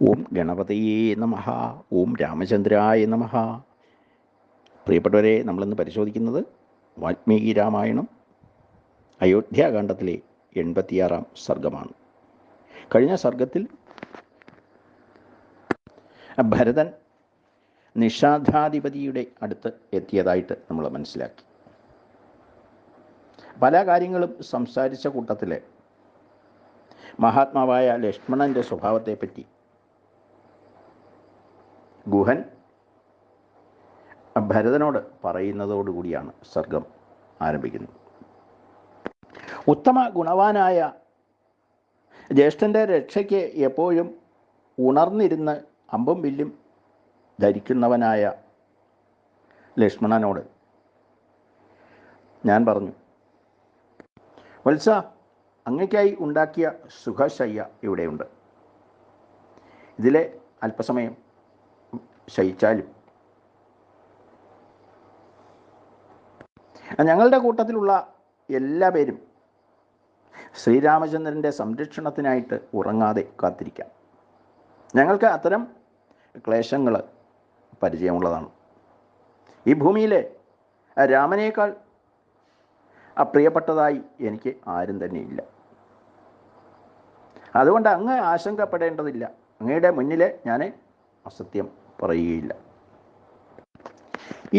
ഓം ഗണപതയേ നമഃ. ഓം രാമചന്ദ്രായ നമഃ. പ്രിയപ്പെട്ടവരെ, നമ്മളിന്ന് പരിശോധിക്കുന്നത് വാൽമീകി രാമായണം അയോധ്യാകാന്ഡത്തിലെ 86-ാം സർഗമാണ്. കഴിഞ്ഞ സർഗത്തിൽ ഭരതൻ നിഷാദാധിപതിയുടെ അടുത്ത് എത്തിയതായിട്ട് നമ്മൾ മനസ്സിലാക്കി. പല കാര്യങ്ങളും സംസാരിച്ച കൂട്ടത്തിൽ മഹാത്മാവായ ലക്ഷ്മണൻ്റെ സ്വഭാവത്തെപ്പറ്റി ഗുഹൻ ഭരതനോട് പറയുന്നതോടുകൂടിയാണ് സർഗം ആരംഭിക്കുന്നത്. ഉത്തമ ഗുണവാനായ ജ്യേഷ്ഠൻ്റെ രക്ഷയ്ക്ക് എപ്പോഴും ഉണർന്നിരുന്ന് അമ്പും വില്ലും ധരിക്കുന്നവനായ ലക്ഷ്മണനോട് ഞാൻ പറഞ്ഞു, വത്സ, അങ്ങയ്ക്കായി ഉണ്ടാക്കിയ സുഖശയ്യ ഇവിടെയുണ്ട്. ഇതിലെ അല്പസമയം ശയിച്ചാലും ഞങ്ങളുടെ കൂട്ടത്തിലുള്ള എല്ലാ പേരും ശ്രീരാമചന്ദ്രൻ്റെ സംരക്ഷണത്തിനായിട്ട് ഉറങ്ങാതെ കാത്തിരിക്കാം. ഞങ്ങൾക്ക് അത്തരം ക്ലേശങ്ങൾ പരിചയമുള്ളതാണ്. ഈ ഭൂമിയിലെ രാമനേക്കാൾ പ്രിയപ്പെട്ടതായി എനിക്ക് ആരും തന്നെയില്ല. അതുകൊണ്ട് അങ്ങ് ആശങ്കപ്പെടേണ്ടതില്ല. അങ്ങയുടെ മുന്നിൽ ഞാൻ അസത്യം പറയുകയില്ല.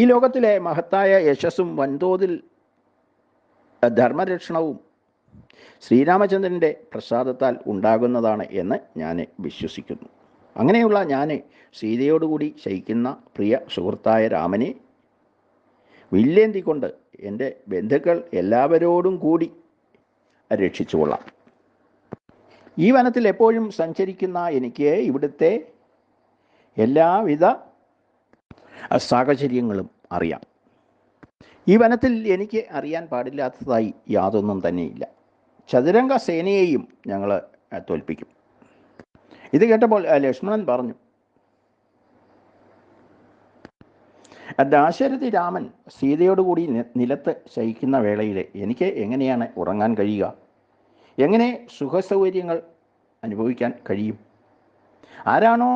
ഈ ലോകത്തിലെ മഹത്തായ യശസ്സും വൻതോതിൽ ധർമ്മരക്ഷണവും ശ്രീരാമചന്ദ്രൻ്റെ പ്രസാദത്താൽ ഉണ്ടാകുന്നതാണ് എന്ന് ഞാൻ വിശ്വസിക്കുന്നു. അങ്ങനെയുള്ള ഞാൻ സീതയോടുകൂടി ശയിക്കുന്ന പ്രിയ സുഹൃത്തായ രാമനെ വില്ലേന്തിക്കൊണ്ട് എൻ്റെ ബന്ധുക്കൾ എല്ലാവരോടും കൂടി രക്ഷിച്ചു കൊള്ളാം. ഈ വനത്തിൽ എപ്പോഴും സഞ്ചരിക്കുന്ന എനിക്ക് ഇവിടുത്തെ എല്ലാവിധ സാഹചര്യങ്ങളും അറിയാം. ഈ വനത്തിൽ എനിക്ക് അറിയാൻ പാടില്ലാത്തതായി യാതൊന്നും തന്നെയില്ല. ചതുരംഗ സേനയെയും ഞങ്ങൾ തോൽപ്പിക്കും. ഇത് കേട്ടപ്പോൾ ലക്ഷ്മണൻ പറഞ്ഞു, ദാശരഥി രാമൻ സീതയോടുകൂടി നിലത്ത് ശയിക്കുന്ന വേളയിൽ എനിക്ക് എങ്ങനെയാണ് ഉറങ്ങാൻ കഴിയുക? എങ്ങനെ സുഖസൗകര്യങ്ങൾ അനുഭവിക്കാൻ കഴിയും? ആരാണോ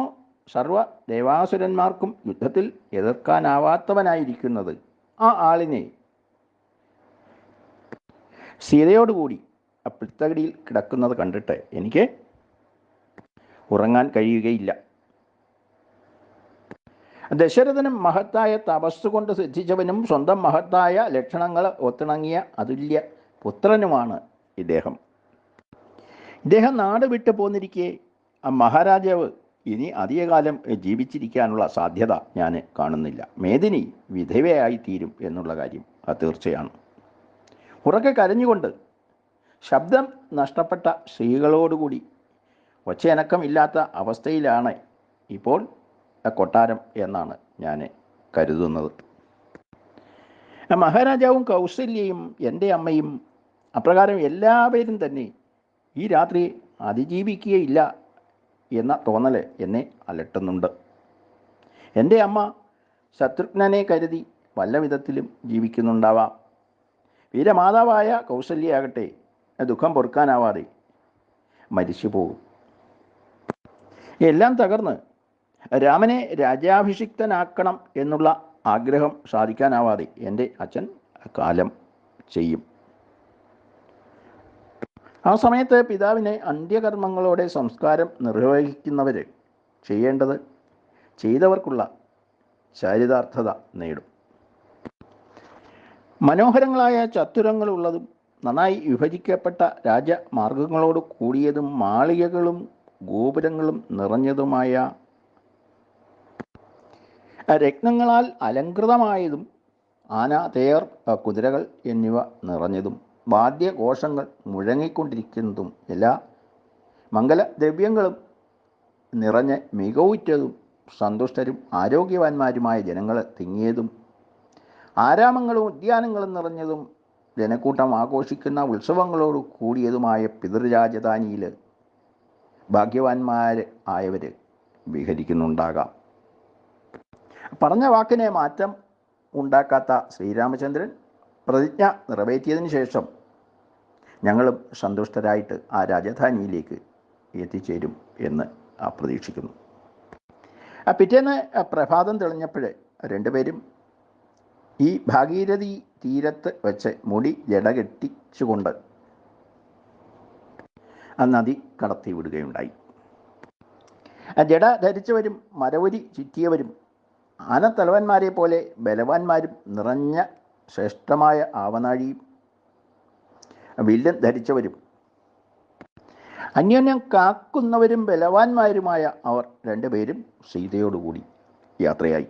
സർവ ദേവാസുരന്മാർക്കും യുദ്ധത്തിൽ എതിർക്കാനാവാത്തവനായിരിക്കുന്നത്, ആ ആളിനെ സീതയോടുകൂടി പിത്തകടിയിൽ കിടക്കുന്നത് കണ്ടിട്ട് എനിക്ക് ഉറങ്ങാൻ കഴിയുകയില്ല. ദശരഥനും മഹത്തായ തപസ്സുകൊണ്ട് സിദ്ധിച്ചവനും സ്വന്തം മഹത്തായ ലക്ഷണങ്ങൾ ഒത്തിണങ്ങിയ അതുല്യ പുത്രനുമാണ് ഇദ്ദേഹം. നാട് വിട്ടു പോന്നിരിക്കെ മഹാരാജാവ് ഇനി അധികകാലം ജീവിച്ചിരിക്കാനുള്ള സാധ്യത ഞാൻ കാണുന്നില്ല. മേദിനി വിധവയായി തീരും എന്നുള്ള കാര്യം തീർച്ചയാണ്. ഉറക്കെ കരഞ്ഞുകൊണ്ട് ശബ്ദം നഷ്ടപ്പെട്ട സ്ത്രീകളോടുകൂടി ഒച്ചയനക്കമില്ലാത്ത അവസ്ഥയിലാണ് ഇപ്പോൾ കൊട്ടാരം എന്നാണ് ഞാൻ കരുതുന്നത്. മഹാരാജാവും കൗസല്യയും എൻ്റെ അമ്മയും അപ്രകാരം എല്ലാവരും തന്നെ ഈ രാത്രി അതിജീവിക്കുകയില്ല എന്ന തോന്നൽ എന്നെ അലട്ടുന്നുണ്ട്. എൻ്റെ അമ്മ ശത്രുഘ്നനെ കരുതി വല്ല വിധത്തിലും ജീവിക്കുന്നുണ്ടാവാം. വീരമാതാവായ കൗസല്യയാകട്ടെ ദുഃഖം പൊറുക്കാനാവാതെ മരിച്ചു പോകും. എല്ലാം തകർന്ന് രാമനെ രാജ്യാഭിഷിക്തനാക്കണം എന്നുള്ള ആഗ്രഹം സാധിക്കാനാവാതെ എൻ്റെ അച്ഛൻ കാലം ചെയ്യും. ആ സമയത്ത് പിതാവിനെ അന്ത്യകർമ്മങ്ങളോടെ സംസ്കാരം നിർവഹിക്കുന്നവർ ചെയ്യേണ്ടത് ചെയ്തവർക്കുള്ള ചാരിതാർത്ഥത നേടും. മനോഹരങ്ങളായ ചത്തുരങ്ങളുള്ളതും നന്നായി വിഭജിക്കപ്പെട്ട രാജമാർഗങ്ങളോട് കൂടിയതും മാളികകളും ഗോപുരങ്ങളും നിറഞ്ഞതുമായ രത്നങ്ങളാൽ അലങ്കൃതമായതും ആന, തേർ, കുതിരകൾ എന്നിവ നിറഞ്ഞതും വാദ്യഘോഷങ്ങൾ മുഴങ്ങിക്കൊണ്ടിരിക്കുന്നതും എല്ലാ മംഗലദ്രവ്യങ്ങളും നിറഞ്ഞ് മികവുറ്റതും സന്തുഷ്ടരും ആരോഗ്യവാന്മാരുമായ ജനങ്ങൾ തിങ്ങിയതും ആരാമങ്ങളും ഉദ്യാനങ്ങളും നിറഞ്ഞതും ജനക്കൂട്ടം ആഘോഷിക്കുന്ന ഉത്സവങ്ങളോട് കൂടിയതുമായ പിതൃരാജധാനിയിൽ ഭാഗ്യവാന്മാർ ആയവർ വിഹരിക്കുന്നുണ്ടാകാം. പറഞ്ഞ വാക്കിനെ മാറ്റം ഉണ്ടാക്കാത്ത ശ്രീരാമചന്ദ്രൻ പ്രതിജ്ഞ നിറവേറ്റിയതിന് ശേഷം ഞങ്ങളും സന്തുഷ്ടരായിട്ട് ആ രാജധാനിയിലേക്ക് എത്തിച്ചേരും എന്ന് പ്രതീക്ഷിക്കുന്നു. പിറ്റേന്ന് പ്രഭാതം തെളിഞ്ഞപ്പോൾ രണ്ടുപേരും ഈ ഭാഗീരഥി തീരത്ത് വെച്ച് മുടി ജടകെട്ടിച്ചുകൊണ്ട് ആ നദി കടത്തി വിടുകയുണ്ടായി. ജട ധരിച്ചവരും മരവുരി ചുറ്റിയവരും ആനത്തലവന്മാരെ പോലെ ബലവാന്മാരും നിറഞ്ഞ ശ്രേഷ്ഠമായ ആവനാഴിയും വില്ലും ധരിച്ചവരും അന്യോന്യം കാക്കുന്നവരും ബലവാന്മാരുമായ അവർ രണ്ടുപേരും സീതയോടുകൂടി യാത്രയായി.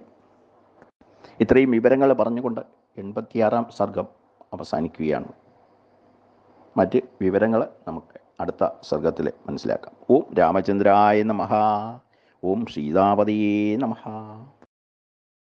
ഇത്രയും വിവരങ്ങൾ പറഞ്ഞുകൊണ്ട് 86-ാം സർഗം അവസാനിക്കുകയാണ്. മറ്റ് വിവരങ്ങൾ നമുക്ക് അടുത്ത സർഗത്തിൽ മനസ്സിലാക്കാം. ഓം രാമചന്ദ്രായ നമഃ. ഓം സീതാപതിയേ നമഃ.